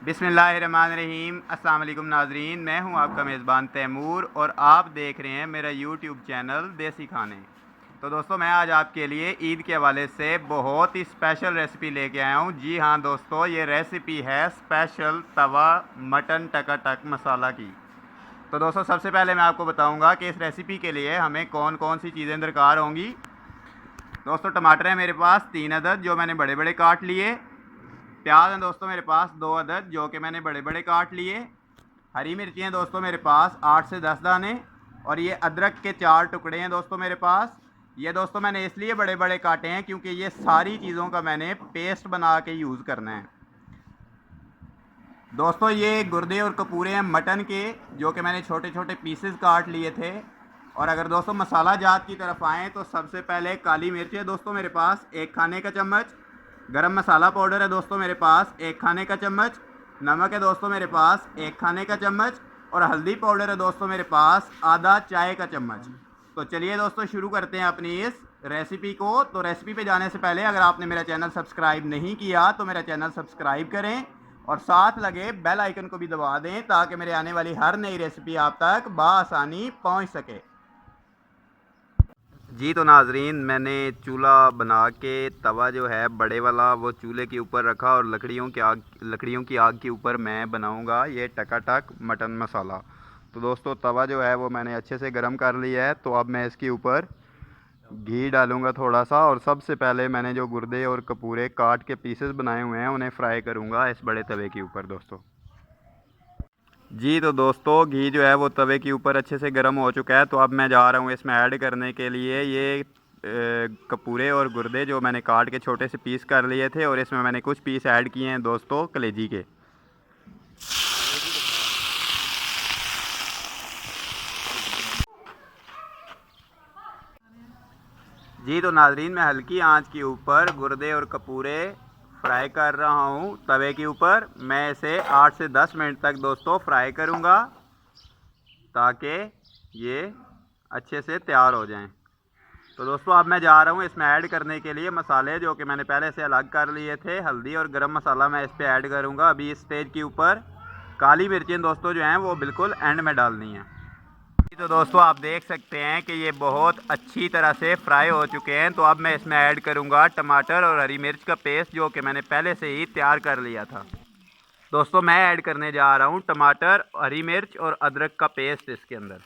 बिस्मिल्लाहिर्रहमानिर्रहीम। अस्सलाम वालेकुम नाजरीन, मैं हूं आपका मेज़बान तैमूर और आप देख रहे हैं मेरा यूट्यूब चैनल देसी खाने। तो दोस्तों, मैं आज आपके लिए ईद के हवाले से बहुत ही स्पेशल रेसिपी लेके आया हूं। जी हाँ दोस्तों, ये रेसिपी है स्पेशल तवा मटन टकाटक मसाला की। तो दोस्तों, सबसे पहले मैं आपको बताऊंगा कि इस रेसिपी के लिए हमें कौन कौन सी चीज़ें दरकार होंगी। दोस्तों, टमाटर है मेरे पास 3 अदद, जो मैंने बड़े बड़े काट लिए। प्याज हैं दोस्तों मेरे पास 2 अदद, जो कि मैंने बड़े बड़े काट लिए। हरी मिर्ची हैं दोस्तों मेरे पास 8 से 10 दाने। और ये अदरक के 4 टुकड़े हैं दोस्तों मेरे पास। ये दोस्तों मैंने इसलिए बड़े बड़े काटे हैं क्योंकि ये सारी चीज़ों का मैंने पेस्ट बना के यूज़ करना है। दोस्तों, ये गुर्दे और कपूरे हैं मटन के, जो कि मैंने छोटे छोटे पीसेस काट लिए थे। और अगर दोस्तों मसाला जात की तरफ आएँ तो सबसे पहले काली मिर्च है दोस्तों मेरे पास 1 खाने का चम्मच। गरम मसाला पाउडर है दोस्तों मेरे पास 1 खाने का चम्मच। नमक है दोस्तों मेरे पास 1 खाने का चम्मच। और हल्दी पाउडर है दोस्तों मेरे पास आधा चाय का चम्मच। तो चलिए दोस्तों, शुरू करते हैं अपनी इस रेसिपी को। तो रेसिपी पे जाने से पहले अगर आपने मेरा चैनल सब्सक्राइब नहीं किया तो मेरा चैनल सब्सक्राइब करें और साथ लगे बेल आइकन को भी दबा दें, ताकि मेरे आने वाली हर नई रेसिपी आप तक बआसानी पहुंच सके। जी तो नाजरीन, मैंने चूल्हा बना के तवा जो है बड़े वाला वो चूल्हे के ऊपर रखा और लकड़ियों की आग के ऊपर मैं बनाऊंगा ये टकाटक मटन मसाला। तो दोस्तों, तवा जो है वो मैंने अच्छे से गर्म कर लिया है। तो अब मैं इसके ऊपर घी डालूंगा थोड़ा सा, और सबसे पहले मैंने जो गुर्दे और कपूरे काट के पीसेस बनाए हुए हैं उन्हें फ्राई करूँगा इस बड़े तवे के ऊपर दोस्तों। जी तो दोस्तों, घी जो है वो तवे के ऊपर अच्छे से गर्म हो चुका है। तो अब मैं जा रहा हूँ इसमें ऐड करने के लिए ये कपूरे और गुर्दे, जो मैंने काट के छोटे से पीस कर लिए थे। और इसमें मैंने कुछ पीस ऐड किए हैं दोस्तों कलेजी के। जी तो नाजरीन, मैं हल्की आंच के ऊपर गुर्दे और कपूरे फ्राई कर रहा हूँ तवे के ऊपर। मैं इसे 8 से 10 मिनट तक दोस्तों फ्राई करूँगा, ताकि ये अच्छे से तैयार हो जाएं। तो दोस्तों, अब मैं जा रहा हूँ इसमें ऐड करने के लिए मसाले, जो कि मैंने पहले से अलग कर लिए थे। हल्दी और गरम मसाला मैं इस पर ऐड करूँगा अभी इस स्टेज के ऊपर। काली मिर्चें दोस्तों जो हैं वो बिल्कुल एंड में डालनी है। तो दोस्तों, आप देख सकते हैं कि ये बहुत अच्छी तरह से फ्राई हो चुके हैं। तो अब मैं इसमें ऐड करूँगा टमाटर और हरी मिर्च का पेस्ट, जो कि मैंने पहले से ही तैयार कर लिया था। दोस्तों, मैं ऐड करने जा रहा हूँ टमाटर, हरी मिर्च और अदरक का पेस्ट इसके अंदर।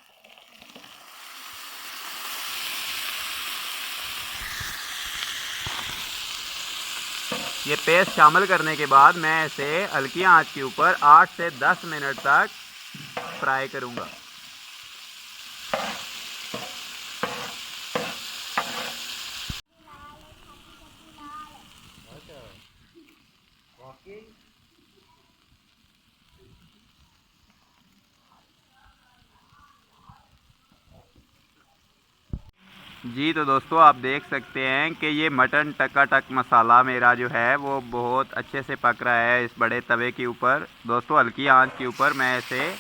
ये पेस्ट शामिल करने के बाद मैं इसे हल्की आंच के ऊपर 8 से 10 मिनट तक फ्राई करूँगा। जी तो दोस्तों, आप देख सकते हैं कि ये मटन टकाटक मसाला मेरा जो है वो बहुत अच्छे से पक रहा है इस बड़े तवे के ऊपर। दोस्तों, हल्की आंच के ऊपर मैं इसे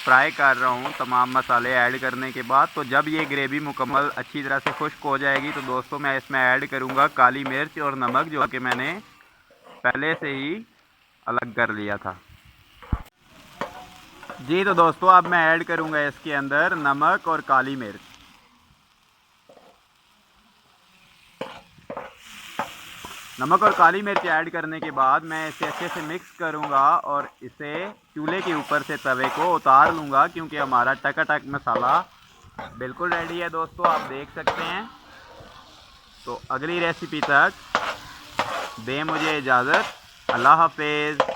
फ्राई कर रहा हूँ तमाम मसाले ऐड करने के बाद। तो जब ये ग्रेवी मुकम्मल अच्छी तरह से खुश्क हो जाएगी तो दोस्तों मैं इसमें ऐड करूँगा काली मिर्च और नमक, जो कि मैंने पहले से ही अलग कर लिया था। जी तो दोस्तों, अब मैं ऐड करूँगा इसके अंदर नमक और काली मिर्च। नमक और काली मिर्च ऐड करने के बाद मैं इसे अच्छे से मिक्स करूंगा और इसे चूल्हे के ऊपर से तवे को उतार लूँगा, क्योंकि हमारा टकाटक मसाला बिल्कुल रेडी है दोस्तों, आप देख सकते हैं। तो अगली रेसिपी तक दें मुझे इजाज़त। अल्लाह हाफिज़।